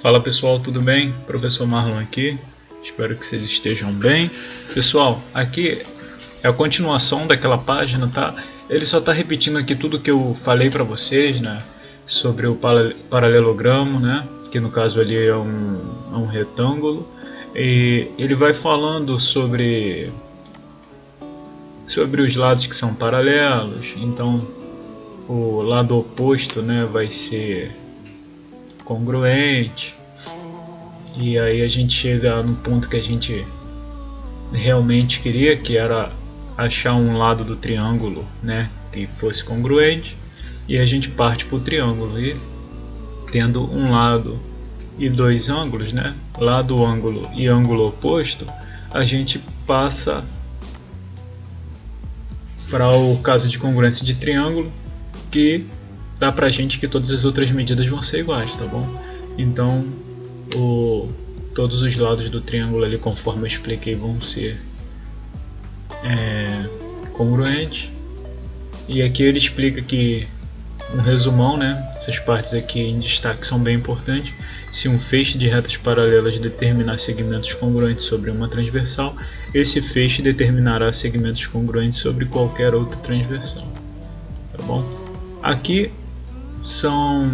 Fala pessoal, tudo bem? Professor Marlon aqui, espero que vocês estejam bem. Pessoal, aqui é a continuação daquela página, tá? Ele só está repetindo aqui tudo que eu falei para vocês, né? Sobre o paralelogramo, né? Que no caso ali é um retângulo. E ele vai falando sobre os lados que são paralelos. Então o lado oposto, né, vai ser congruente, e aí a gente chega no ponto que a gente realmente queria, que era achar um lado do triângulo, né, que fosse congruente, e a gente parte para o triângulo, e tendo um lado e dois ângulos, né, lado ângulo e ângulo oposto, a gente passa para o caso de congruência de triângulo, que dá pra gente que todas as outras medidas vão ser iguais, tá bom? Então todos os lados do triângulo ali, conforme eu expliquei, vão ser congruentes. E aqui ele explica que um resumão, né? Essas partes aqui em destaque são bem importantes. Se um feixe de retas paralelas determinar segmentos congruentes sobre uma transversal, esse feixe determinará segmentos congruentes sobre qualquer outra transversal, tá bom? Aqui são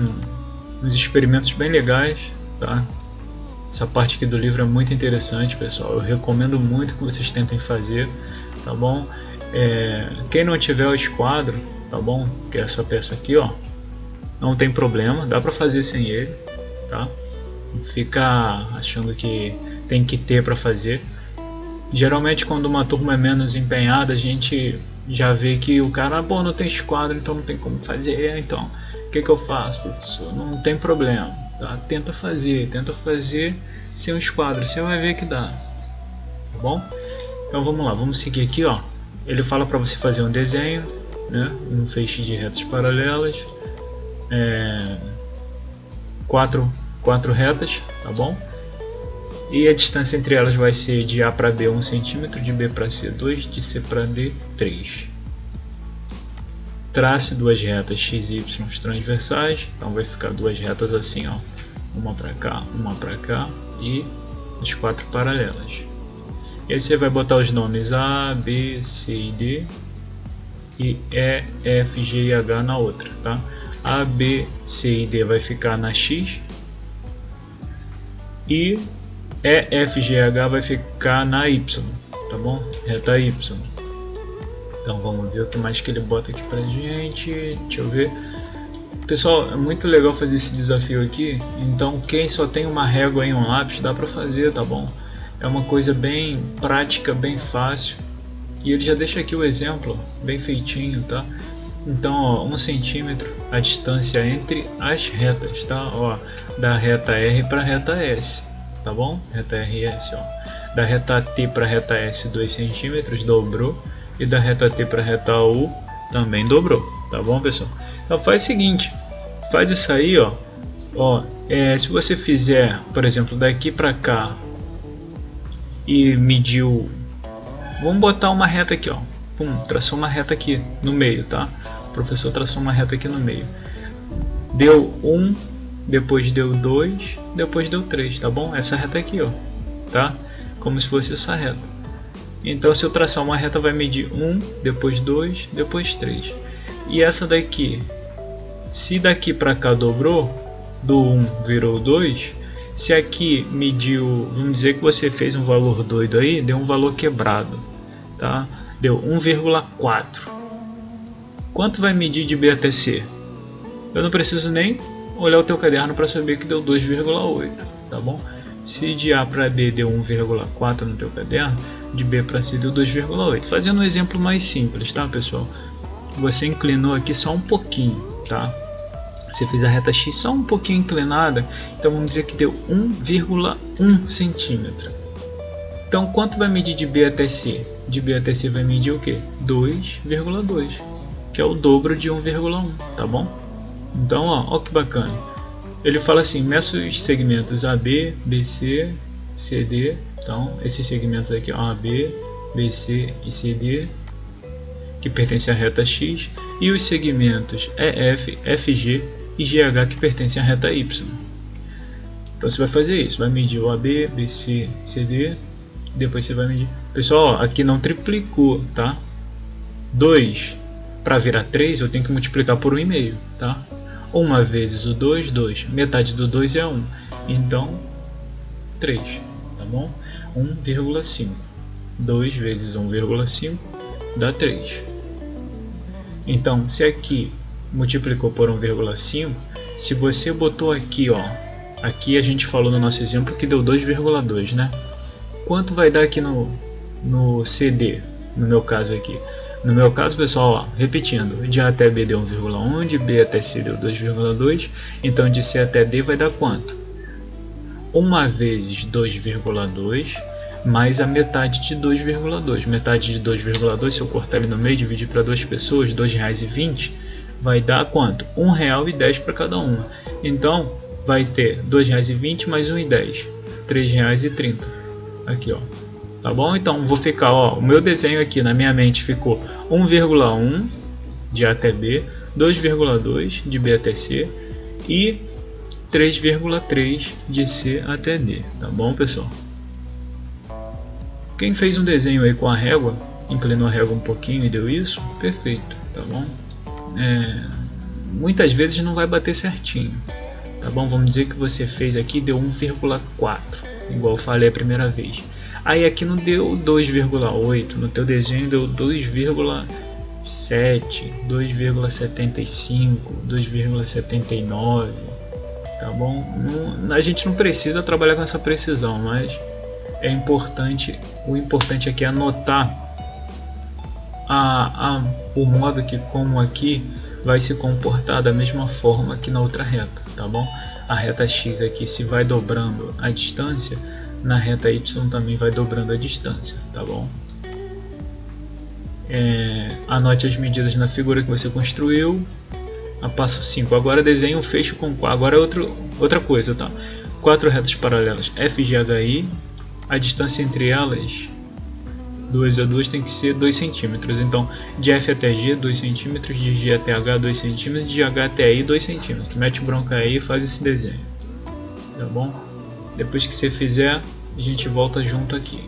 uns experimentos bem legais, tá? Essa parte aqui do livro é muito interessante, pessoal. Eu recomendo muito que vocês tentem fazer, tá bom? Quem não tiver o esquadro, tá bom? Que é essa peça aqui, ó, não tem problema, dá pra fazer sem ele, tá? Não fica achando que tem que ter pra fazer. Geralmente quando uma turma é menos empenhada, a gente já vê que o cara, pô, não tem esquadro, então não tem como fazer. Então, o que eu faço, professor? Não tem problema, tá? Tenta fazer sem o esquadro, você vai ver que dá, tá bom? Então vamos lá, vamos seguir aqui, ó. Ele fala para você fazer um desenho, né? Um feixe de retas paralelas, quatro retas, tá bom? E a distância entre elas vai ser de A para B 1 cm, de B para C 2, de C para D 3. Trace duas retas x e y transversais, então vai ficar duas retas assim, ó, uma para cá e as quatro paralelas. E aí você vai botar os nomes A, B, C e D e E, F, G e H na outra, tá? A, B, C e D vai ficar na x e E, F, G e H vai ficar na y, tá bom? Reta y. Então vamos ver o que mais que ele bota aqui pra gente. Deixa eu ver. Pessoal, é muito legal fazer esse desafio aqui. Então quem só tem uma régua e um lápis, dá pra fazer, tá bom? É uma coisa bem prática, bem fácil. E ele já deixa aqui o exemplo, bem feitinho, tá? Então, ó, 1 centímetro a distância entre as retas, tá? Ó, da reta R para reta S, tá bom? Reta R e S, ó. Da reta T para reta S 2 centímetros, dobrou. E da reta T para reta U também dobrou, tá bom, pessoal? Então faz o seguinte, faz isso aí, ó. Se você fizer, por exemplo, daqui para cá e mediu, vamos botar uma reta aqui, ó. Pum, traçou uma reta aqui no meio, tá? O professor traçou uma reta aqui no meio. Deu 1, depois deu 2, depois deu 3, tá bom? Essa reta aqui, ó, tá? Como se fosse essa reta. Então se eu traçar uma reta vai medir 1, depois 2, depois 3. E essa daqui, se daqui para cá dobrou, do 1 virou 2, se aqui mediu, vamos dizer que você fez um valor doido aí, deu um valor quebrado, tá? Deu 1,4. Quanto vai medir de B até C? Eu não preciso nem olhar o teu caderno para saber que deu 2,8, tá bom? Se de A para B deu 1,4 no teu caderno, de B para C deu 2,8. Fazendo um exemplo mais simples, tá, pessoal? Você inclinou aqui só um pouquinho, tá? Você fez a reta X só um pouquinho inclinada, então vamos dizer que deu 1,1 centímetro. Então quanto vai medir de B até C? De B até C vai medir o que? 2,2, que é o dobro de 1,1, tá bom? Então, ó que bacana. Ele fala assim, meça os segmentos AB, BC, CD. Então, esses segmentos aqui, ó, AB, BC e CD, que pertencem à reta X, e os segmentos EF, FG e GH, que pertencem à reta Y. Então você vai fazer isso, vai medir o AB, BC, CD, depois você vai medir. Pessoal, ó, aqui não triplicou, tá? 2 para virar 3 eu tenho que multiplicar por 1,5, tá? 1 vezes o 2, 2. Metade do 2 é 1. Então, 3, tá bom? 1,5. 2 vezes 1,5 dá 3. Então, se aqui multiplicou por 1,5, se você botou aqui, ó, aqui a gente falou no nosso exemplo que deu 2,2, né? Quanto vai dar aqui no CD, no meu caso aqui? No meu caso, pessoal, ó, repetindo, de A até B deu 1,1, de B até C deu 2,2, então de C até D vai dar quanto? 1 vezes 2,2 mais a metade de 2,2. Metade de 2,2, se eu cortar ele no meio e dividir para duas pessoas, R$ 2,20, vai dar quanto? R$ 1,10 para cada uma. Então, vai ter R$ 2,20 mais R$ 1,10, R$ 3,30. Aqui, ó. Tá bom? Então, vou ficar, ó, o meu desenho aqui na minha mente ficou 1,1 de A até B, 2,2 de B até C e 3,3 de C até D. Tá bom, pessoal? Quem fez um desenho aí com a régua, inclinou a régua um pouquinho e deu isso, perfeito, tá bom? Muitas vezes não vai bater certinho, tá bom? Vamos dizer que você fez aqui deu 1,4, igual eu falei a primeira vez. Aí aqui não deu 2,8, no teu desenho deu 2,7, 2,75, 2,79, tá bom? A gente não precisa trabalhar com essa precisão, mas é importante, o importante aqui é anotar o modo que como aqui vai se comportar da mesma forma que na outra reta, tá bom? A reta x aqui se vai dobrando a distância, na reta y também vai dobrando a distância, tá bom? Anote as medidas na figura que você construiu. A passo 5. Agora desenhe um fecho com 4. Agora é outra coisa, tá? 4 retas paralelas FGHI. A distância entre elas, 2 a 2, tem que ser 2 cm. Então, de F até G, 2 cm. De G até H, 2 cm. De H até I, 2 cm. Mete bronca aí e faz esse desenho. Tá bom? Depois que você fizer, a gente volta junto aqui.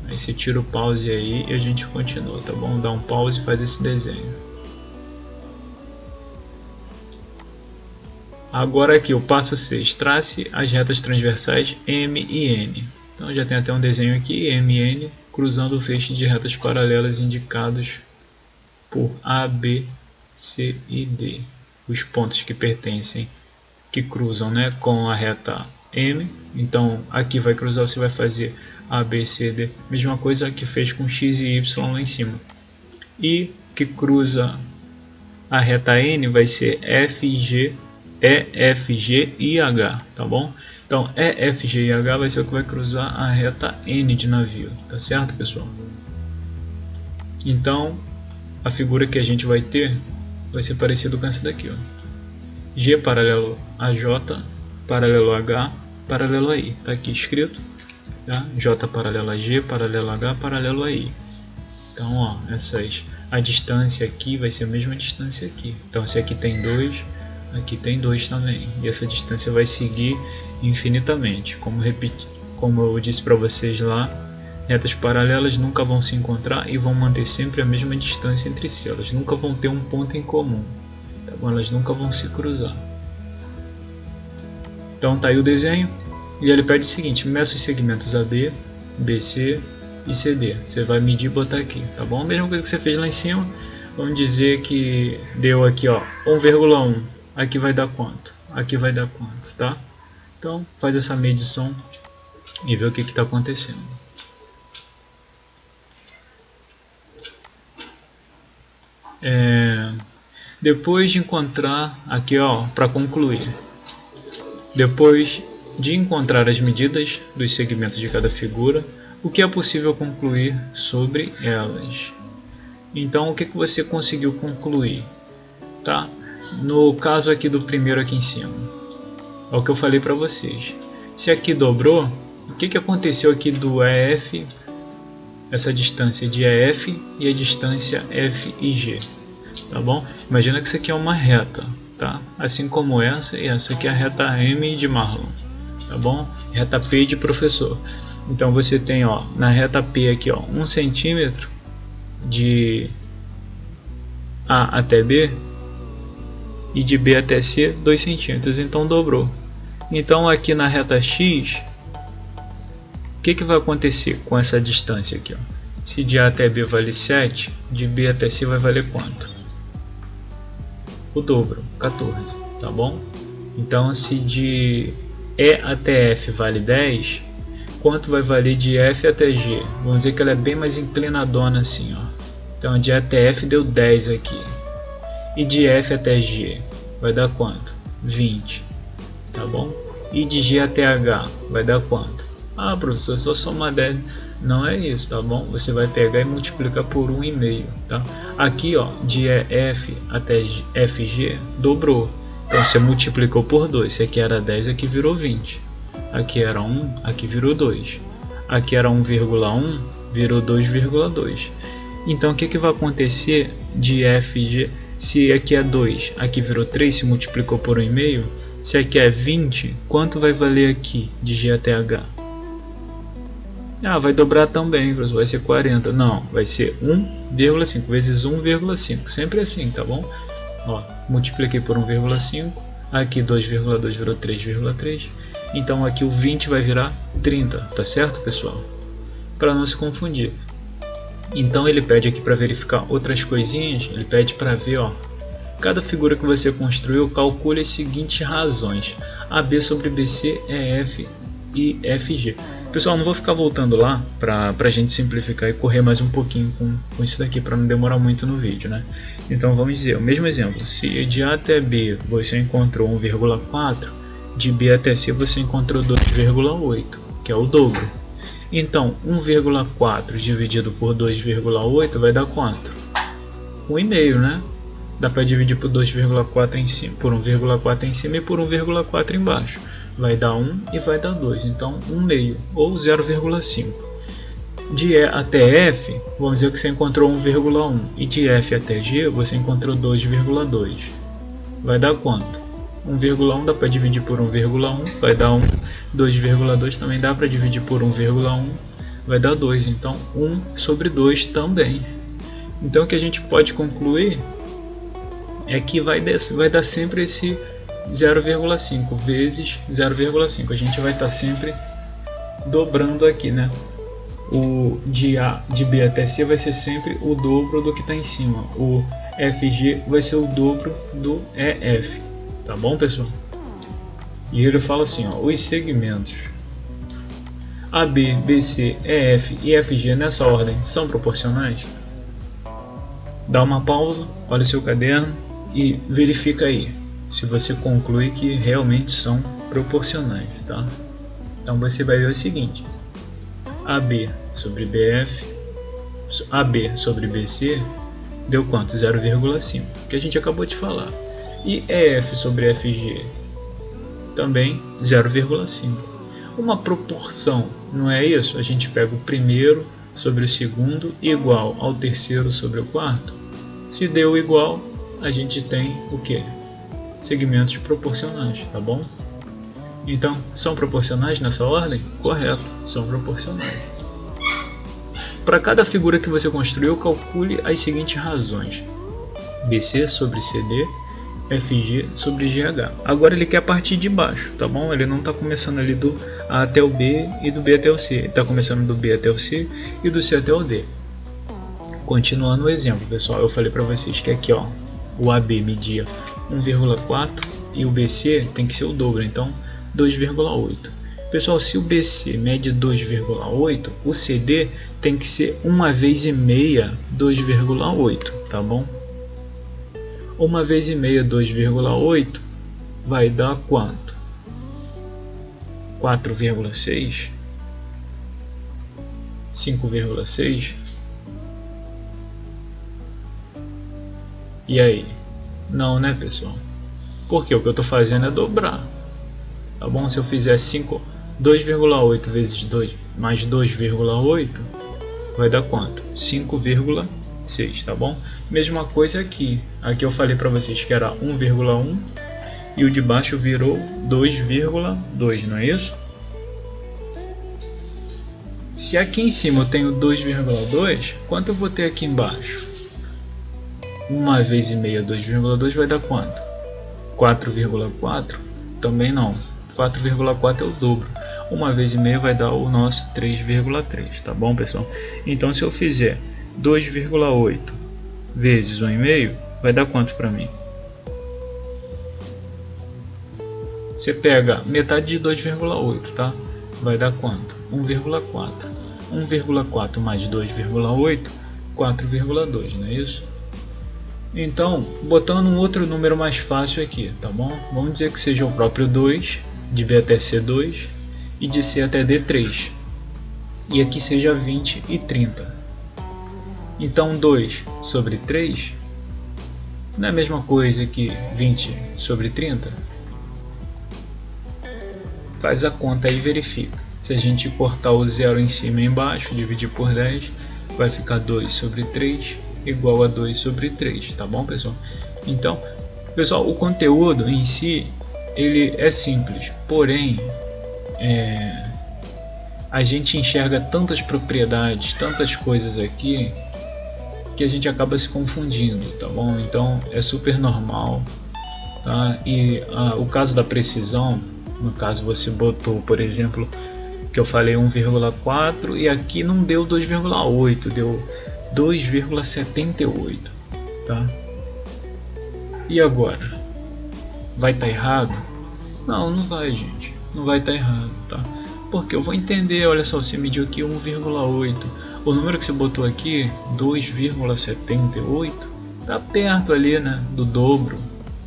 Aí você tira o pause aí e a gente continua, tá bom? Dá um pause e faz esse desenho. Agora aqui o passo 6. Trace as retas transversais M e N. Então já tem até um desenho aqui, M e N, cruzando o feixe de retas paralelas indicados por A, B, C e D. Os pontos que pertencem, que cruzam, né, com a reta M. Então aqui vai cruzar, você vai fazer A, B, C, D. Mesma coisa que fez com X e Y lá em cima. E que cruza a reta N vai ser F, G, E, F, G e H, tá bom? Então, E, F, G e H vai ser o que vai cruzar a reta N de navio, tá certo, pessoal? Então, a figura que a gente vai ter vai ser parecida com essa daqui, ó. G paralelo a J, paralelo a H, paralelo a I. Tá aqui escrito, tá? J paralelo a G, paralelo a H, paralelo a I. Então, ó, a distância aqui vai ser a mesma distância aqui. Então, se aqui tem 2, aqui tem 2 também. E essa distância vai seguir infinitamente. Como eu disse para vocês lá, retas paralelas nunca vão se encontrar e vão manter sempre a mesma distância entre si. Elas nunca vão ter um ponto em comum. Tá bom? Elas nunca vão se cruzar. Então tá aí o desenho. E ele pede o seguinte: meça os segmentos AB, BC e CD. Você vai medir e botar aqui. Tá bom? A mesma coisa que você fez lá em cima. Vamos dizer que deu aqui, ó, 1,1. Aqui vai dar quanto? Aqui vai dar quanto, tá? Então, faz essa medição e vê o que está acontecendo. Depois de encontrar, aqui ó, para concluir, depois de encontrar as medidas dos segmentos de cada figura, o que é possível concluir sobre elas? Então, o que você conseguiu concluir? Tá? No caso aqui do primeiro aqui em cima, é o que eu falei para vocês. Se aqui dobrou, o que aconteceu aqui do EF, essa distância de EF e a distância F e G, tá bom? Imagina que isso aqui é uma reta, tá? Assim como essa, e essa aqui é a reta M de Marlon. tá bom? Reta P de professor. Então você tem, ó, na reta P aqui, ó, 1 centímetro de A até B e de B até C 2 centímetros, então dobrou. Então aqui na reta X, o que vai acontecer com essa distância aqui, ó? Se de A até B vale 7, de B até C vai valer quanto? O dobro, 14, tá bom? Então se de E até F vale 10, quanto vai valer de F até G? Vamos dizer que ela é bem mais inclinadona assim, ó. Então de E até F deu 10 aqui. E de F até G vai dar quanto? 20, tá bom? E de G até H vai dar quanto? Ah, professor, só somar 10. Não é isso, tá bom? Você vai pegar e multiplicar por 1,5, tá? Aqui, ó, de F até FG dobrou. Então você multiplicou por 2. Se aqui era 10, aqui virou 20. Aqui era 1, aqui virou 2. Aqui era 1,1, virou 2,2. Então o que vai acontecer de FG? Se aqui é 2, aqui virou 3, se multiplicou por 1,5. Se aqui é 20, quanto vai valer aqui de G até H? Ah, vai dobrar também, professor, vai ser 40. Não, vai ser 1,5 vezes 1,5. Sempre assim, tá bom? Ó, multipliquei por 1,5. Aqui 2,2 virou 3,3. Então aqui o 20 vai virar 30, tá certo, pessoal? Para não se confundir. Então ele pede aqui para verificar outras coisinhas. Ele pede para ver, ó, cada figura que você construiu, calcule as seguintes razões: AB sobre BC, EF e FG. Pessoal, não vou ficar voltando lá para a gente simplificar e correr mais um pouquinho com isso daqui para não demorar muito no vídeo, né? Então vamos dizer, o mesmo exemplo: se de A até B você encontrou 1,4, de B até C você encontrou 2,8, que é o dobro. Então 1,4 dividido por 2,8 vai dar quanto? 1,5, né? Dá para dividir por 2,4 em cima, por 1,4 em cima e por 1,4 embaixo. Vai dar 1 e vai dar 2, então 1,5 ou 0,5. De E até F, vamos dizer que você encontrou 1,1 e de F até G você encontrou 2,2. Vai dar quanto? 1,1 dá para dividir por 1,1, vai dar 1. 2,2 também dá para dividir por 1,1, vai dar 2. Então 1 sobre 2 também. Então o que a gente pode concluir é que vai dar sempre esse 0,5 vezes 0,5. A gente vai estar sempre dobrando aqui, né? O de B até C vai ser sempre o dobro do que está em cima. O FG vai ser o dobro do EF. Tá bom, pessoal? E ele fala assim, ó, os segmentos AB, BC, EF e FG nessa ordem são proporcionais? Dá uma pausa, olha seu caderno e verifica aí se você conclui que realmente são proporcionais, tá? Então você vai ver o seguinte: AB sobre BF, AB sobre BC deu quanto? 0,5, que a gente acabou de falar. E EF sobre FG também 0,5. Uma proporção, não é isso? A gente pega o primeiro sobre o segundo igual ao terceiro sobre o quarto. Se deu igual, a gente tem o que? Segmentos proporcionais, tá bom? Então, são proporcionais nessa ordem? Correto, são proporcionais. Para cada figura que você construiu, calcule as seguintes razões: BC sobre CD, FG sobre GH. Agora ele quer partir de baixo, tá bom? Ele não está começando ali do A até o B e do B até o C. Ele está começando do B até o C e do C até o D. Continuando o exemplo, pessoal, eu falei para vocês que aqui, ó, o AB media 1,4 e o BC tem que ser o dobro, então 2,8. Pessoal, se o BC mede 2,8, o CD tem que ser 1 vez e meia 2,8, tá bom? 1 vez e meia 2,8 vai dar quanto? 4,6? 5,6? E aí? Não, né, pessoal? Porque o que eu estou fazendo é dobrar. Tá bom? Se eu fizer 2,8 vezes 2 mais 2,8 vai dar quanto? 5,6, tá bom? Mesma coisa aqui. Aqui eu falei para vocês que era 1,1 e o de baixo virou 2,2, não é isso? Se aqui em cima eu tenho 2,2, quanto eu vou ter aqui embaixo? 1 vezes meia 2,2 vai dar quanto? 4,4? Também não. 4,4 é o dobro. 1 vezes meia vai dar o nosso 3,3, tá bom, pessoal? Então, se eu fizer 2,8 vezes 1,5, vai dar quanto para mim? Você pega metade de 2,8, tá? Vai dar quanto? 1,4. 1,4 mais 2,8, 4,2, não é isso? Então, botando um outro número mais fácil aqui, tá bom? Vamos dizer que seja o próprio 2, de B até C 2, e de C até D 3. E aqui seja 20 e 30. Então 2 sobre 3 não é a mesma coisa que 20 sobre 30? Faz a conta aí e verifica. Se a gente cortar o zero em cima e embaixo, dividir por 10, vai ficar 2 sobre 3 igual a 2 sobre 3, tá bom, pessoal? Então, pessoal, o conteúdo em si, ele é simples, porém, a gente enxerga tantas propriedades, tantas coisas aqui, que a gente acaba se confundindo, tá bom? Então, é super normal, tá? E o caso da precisão, no caso você botou, por exemplo, que eu falei 1,4 e aqui não deu 2,8, deu 2,78, tá? E agora? Vai estar errado? Não, não vai, gente. Não vai estar errado, tá? Porque eu vou entender, olha só, você mediu aqui 1,8. O número que você botou aqui, 2,78, tá perto ali, né, do dobro.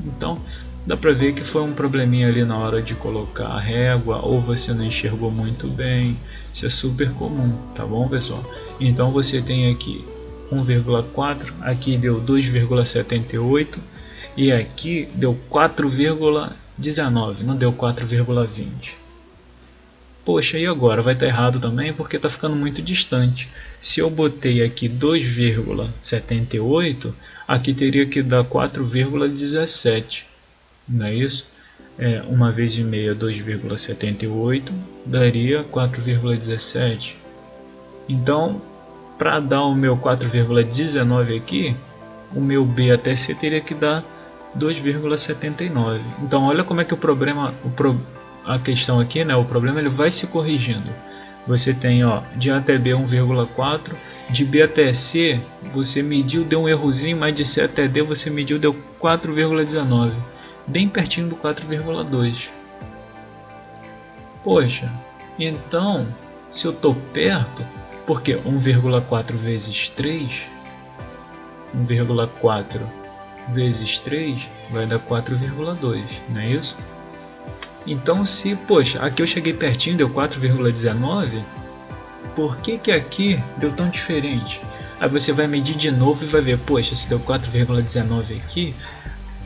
Então, dá pra ver que foi um probleminha ali na hora de colocar a régua, ou você não enxergou muito bem. Isso é super comum, tá bom, pessoal? Então você tem aqui 1,4, aqui deu 2,78 e aqui deu 4,19, não deu 4,20. Poxa, e agora? Vai estar errado também porque está ficando muito distante. Se eu botei aqui 2,78, aqui teria que dar 4,17, não é isso? 1 vezes meia 2,78 daria 4,17. Então, para dar o meu 4,19 aqui, o meu B até C teria que dar 2,79. Então olha como é que o problema, a questão aqui, né, o problema ele vai se corrigindo. Você tem, ó, de A até B 1,4, de B até C você mediu, deu um errozinho, mas de C até D você mediu, deu 4,19, bem pertinho do 4,2. Poxa, então se eu estou perto, porque 1,4 vezes 3, 1,4 vezes 3 vai dar 4,2, não é isso? Então, se, poxa, aqui eu cheguei pertinho, deu 4,19, por que que aqui deu tão diferente? Aí você vai medir de novo e vai ver, poxa, se deu 4,19 aqui,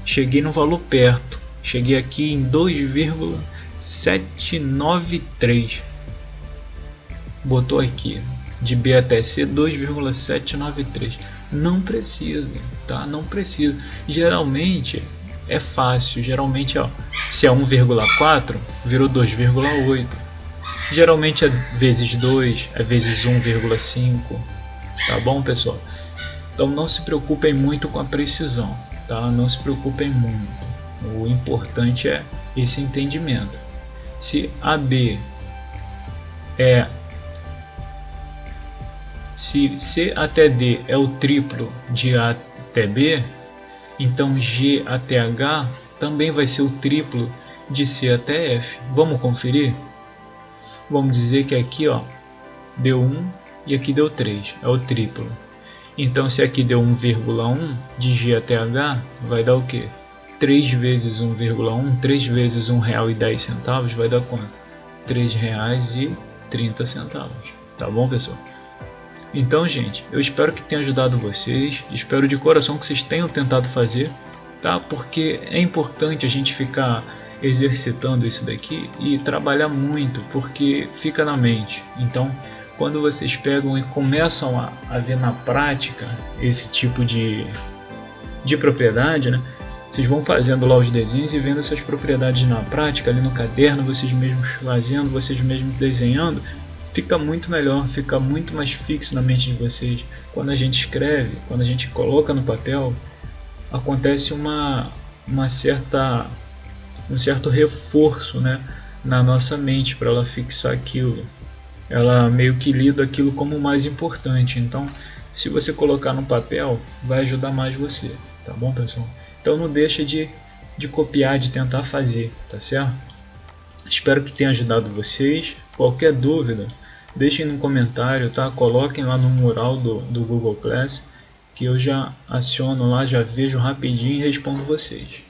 cheguei no valor perto, cheguei aqui em 2,793, botou aqui, de B até C 2,793, não precisa, tá? Não precisa, geralmente é fácil, geralmente ó, se é 1,4 virou 2,8, geralmente é vezes 2, é vezes 1,5, tá bom, pessoal? Então não se preocupem muito com a precisão, tá? Não se preocupem muito, o importante é esse entendimento. Se AB é, se C até D é o triplo de A até B, então G até H também vai ser o triplo de C até F. Vamos conferir? Vamos dizer que aqui ó, deu 1 e aqui deu 3, é o triplo. Então se aqui deu 1,1, de G até H vai dar o quê? 3 vezes 1,1, 3 vezes R$1,10 vai dar quanto? R$3,30, tá bom, pessoal? Então, gente, eu espero que tenha ajudado vocês, espero de coração que vocês tenham tentado fazer, tá? Porque é importante a gente ficar exercitando isso daqui e trabalhar muito, porque fica na mente. Então, quando vocês pegam e começam a ver na prática esse tipo de propriedade, né? Vocês vão fazendo lá os desenhos e vendo essas propriedades na prática, ali no caderno, vocês mesmos fazendo, vocês mesmos desenhando, fica muito melhor, fica muito mais fixo na mente de vocês. Quando a gente escreve, quando a gente coloca no papel, acontece um certo reforço, né, na nossa mente para ela fixar aquilo. Ela meio que lida aquilo como o mais importante. Então, se você colocar no papel, vai ajudar mais você, tá bom, pessoal? Então não deixa de copiar, de tentar fazer, tá certo? Espero que tenha ajudado vocês. Qualquer dúvida, deixem no comentário, tá? Coloquem lá no mural do Google Class, que eu já aciono lá, já vejo rapidinho e respondo vocês.